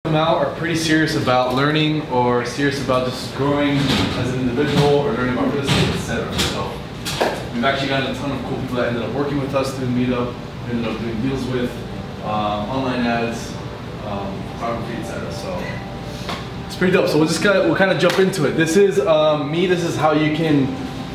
Out are pretty serious about learning or serious about just growing as an individual or learning about real estate, etc. So we've actually gotten a ton of cool people that ended up working with us through Meetup, ended up doing deals with, online ads, photography, etc. So it's pretty dope. So we'll kind of jump into it. This is me. This is how you can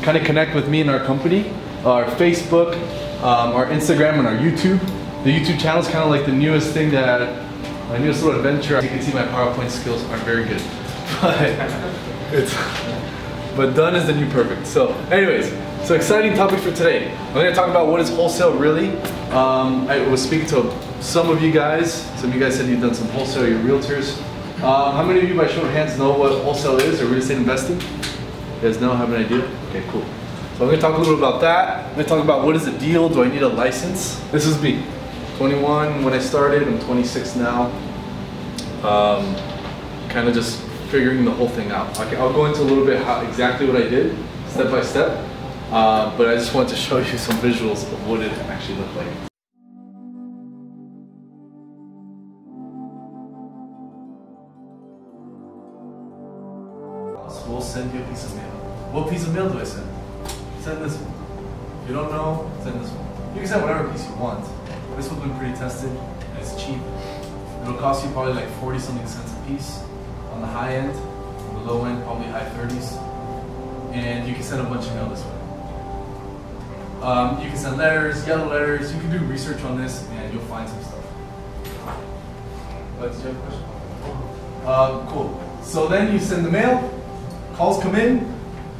kind of connect with me and our company, our Facebook, our Instagram, and our YouTube. The YouTube channel is kind of like the newest thing that. My newest little adventure. As you can see, my PowerPoint skills aren't very good, but done is the new perfect. So anyways, so exciting topic for today. We're going to talk about what is wholesale really. I was speaking to some of you guys. Some of you guys said you've done some wholesale, you're realtors. How many of you by show of hands know what wholesale is or real estate investing? You guys know, have an idea? Okay, cool. So I'm going to talk a little bit about that. I'm going to talk about what is a deal, do I need a license? This is me. 21 when I started, I'm 26 now. Kind of just figuring the whole thing out. Okay, I'll go into a little bit exactly what I did, step by step, but I just wanted to show you some visuals of what it actually looked like. So we'll send you a piece of mail. What piece of mail do I send? Send this one. If you don't know, send this one. You can send whatever piece you want. This one's been pretty tested, and it's cheap. It'll cost you probably like 40 something cents a piece on the high end. On the low end, probably high 30s. And you can send a bunch of mail this way. You can send letters, yellow letters. You can do research on this, and you'll find some stuff. Did you have a question? Cool. So then you send the mail. Calls come in.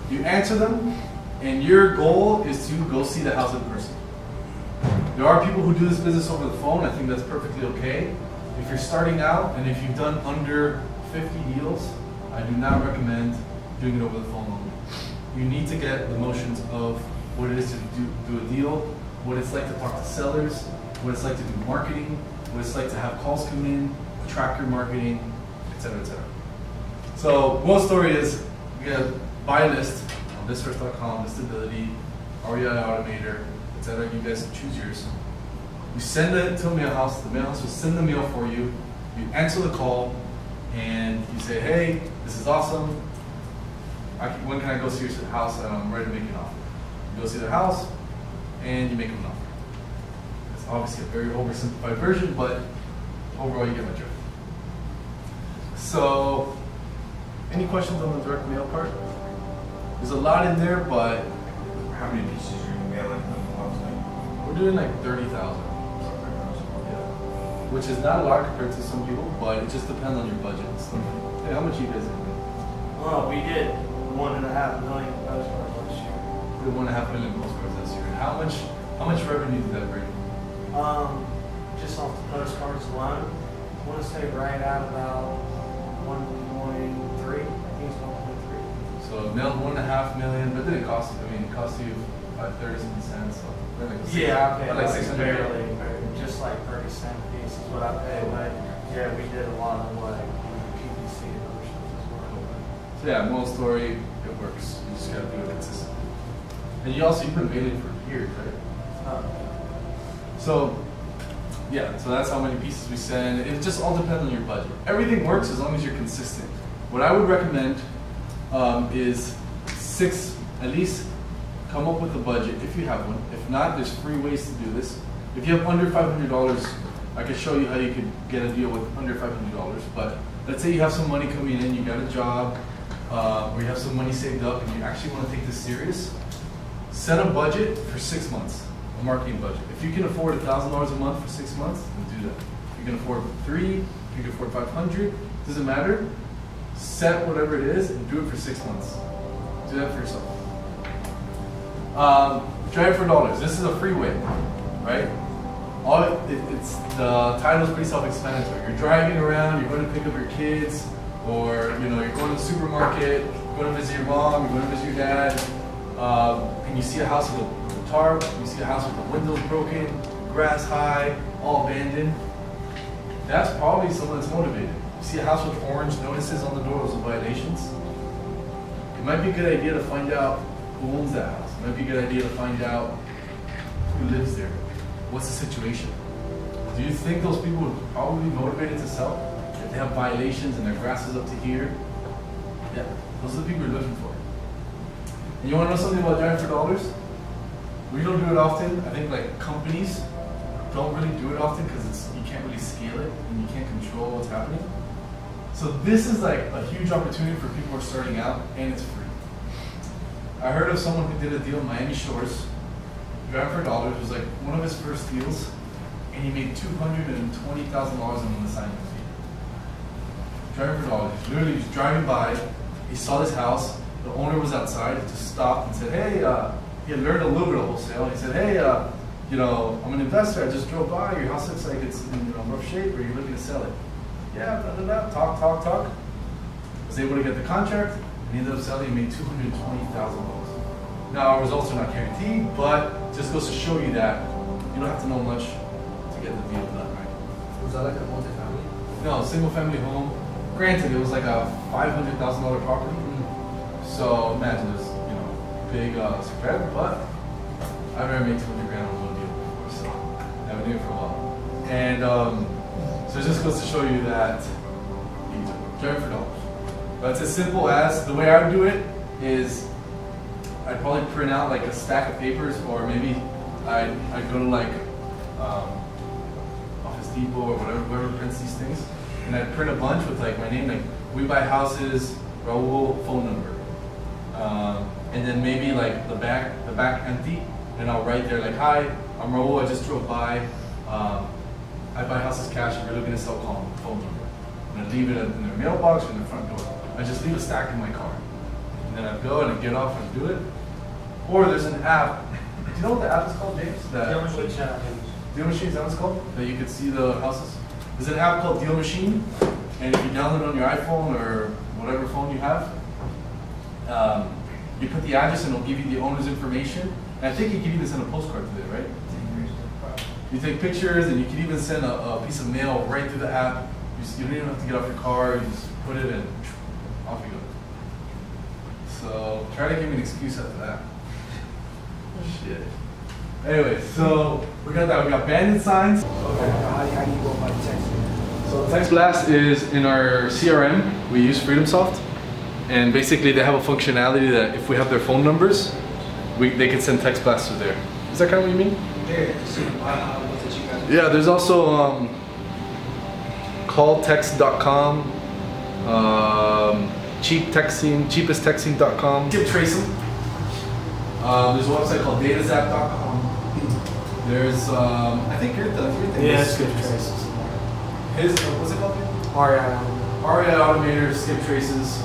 You answer them, and your goal is to go see the house in person. There are people who do this business over the phone. I think that's perfectly okay. If you're starting out and if you've done under 50 deals, I do not recommend doing it over the phone only. You need to get the motions of what it is to do a deal, what it's like to talk to sellers, what it's like to do marketing, what it's like to have calls come in, track your marketing, etc., etc. So one story is we have buy list on listfirst.com, Listability, REI Automator, etc. You guys choose yours. You send it to a mail house. The mail house will send the mail for you. You answer the call, and you say, "Hey, this is awesome. When can I go see your house? I'm ready to make an offer." You go see their house, and you make them an offer. It's obviously a very oversimplified version, but overall, you get my drift. So, any questions on the direct mail part? There's a lot in there, but how many pieces are you mailing? We're doing like 30,000. Which is not a lot compared to some people, but it just depends on your budget and stuff. Hey, how much you guys did? Well, we did 1.5 million postcards last year. We did 1.5 million postcards this year. How much revenue did that bring? Just off the postcards alone, I want to say right at about 1.3. I think it's 1.3. So mailed 1.5 million, but it didn't cost you. I mean, it cost you about 30 cents. So like yeah, okay, like 600. barely, just like 30 cents a piece is what I paid. But yeah, we did a lot of like PPC and other stuff as well. So yeah, moral story, it works. You just gotta do it consistently. And you've been mailing for years, right? So yeah, so that's how many pieces we send. It just all depends on your budget. Everything works as long as you're consistent. What I would recommend is at least come up with a budget if you have one. If not, there's free ways to do this. If you have under $500, I can show you how you could get a deal with under $500. But let's say you have some money coming in, you got a job, or you have some money saved up and you actually want to take this serious, set a budget for 6 months, a marketing budget. If you can afford $1,000 a month for 6 months, then do that. If you can afford 3, if you can afford 500, doesn't matter. Set whatever it is and do it for 6 months. Do that for yourself. Drive for dollars. This is a freeway, right? The title is pretty self-explanatory. You're driving around, you're going to pick up your kids, or you're going to the supermarket, you're going to visit your mom, you're going to visit your dad, and you see a house with a tarp, you see a house with the windows broken, grass high, all abandoned. That's probably someone that's motivated. You see a house with orange notices on the doors of violations. It might be a good idea to find out who owns that house. It might be a good idea to find out who lives there. What's the situation? Do you think those people would probably be motivated to sell if they have violations and their grass is up to here. Yeah, those are the people you're looking for. And you want to know something about driving for dollars? We don't do it often. I think like companies don't really do it often because you can't really scale it and you can't control what's happening. So this is like a huge opportunity for people who are starting out, and it's free. I heard of someone who did a deal in Miami Shores. Driving for dollars was like one of his first deals, and he made $220,000 in the assignment fee. Driving for dollars. Literally, he was driving by. He saw this house. The owner was outside. He just stopped and said, "Hey," he had learned a little bit of wholesale. He said, "Hey, you know, I'm an investor. I just drove by. Your house looks like it's in rough shape. Are you looking to sell it?" Yeah, blah, blah, blah. Talk. Was able to get the contract, and he ended up selling and made $220,000. Now, our results are not guaranteed, but just goes to show you that you don't have to know much to get the deal done, right? Was that like a multi-family? No, single family home. Granted, it was like a $500,000 property. So imagine this, you know, big spread, but I've never made $200,000 on one deal before, so I've been doing it for a while. And so it just goes to show you that you can drive for dollars. But it's as simple as, the way I would do it is I'd probably print out like a stack of papers, or maybe I'd go to like Office Depot or whoever prints these things, and I'd print a bunch with like my name, like we buy houses, Raul, phone number, and then maybe like the back empty, and I'll write there like, "Hi, I'm Raul. I just drove by. I buy houses cash. If you're looking to sell, call me, phone number." And I leave it in their mailbox or in their front door. I just leave a stack in my car, and then I go and I get off and do it. Or there's an app. Do you know what the app is called, James? Deal Machine. Deal Machine, is that what it's called? That you can see the houses? There's an app called Deal Machine, and if you download it on your iPhone or whatever phone you have, you put the address and it'll give you the owner's information. And I think you can even send a postcard to it, right? You take pictures, and you can even send a piece of mail right through the app. You don't even have to get off your car, you just put it and off you go. So try to give me an excuse after that. Shit. Anyway, so we got that. We got bandit signs. Okay. How do you go about texting? So text blast is in our CRM. We use FreedomSoft, and basically they have a functionality that if we have their phone numbers, they can send text blasts through there. Is that kind of what you mean? Yeah. There's also calltext.com, cheapesttexting.com. Skip tracing. There's a website called datazap.com. There's, I think you're the Skip Traces. What's it called? REI REI Automator, Skip Traces.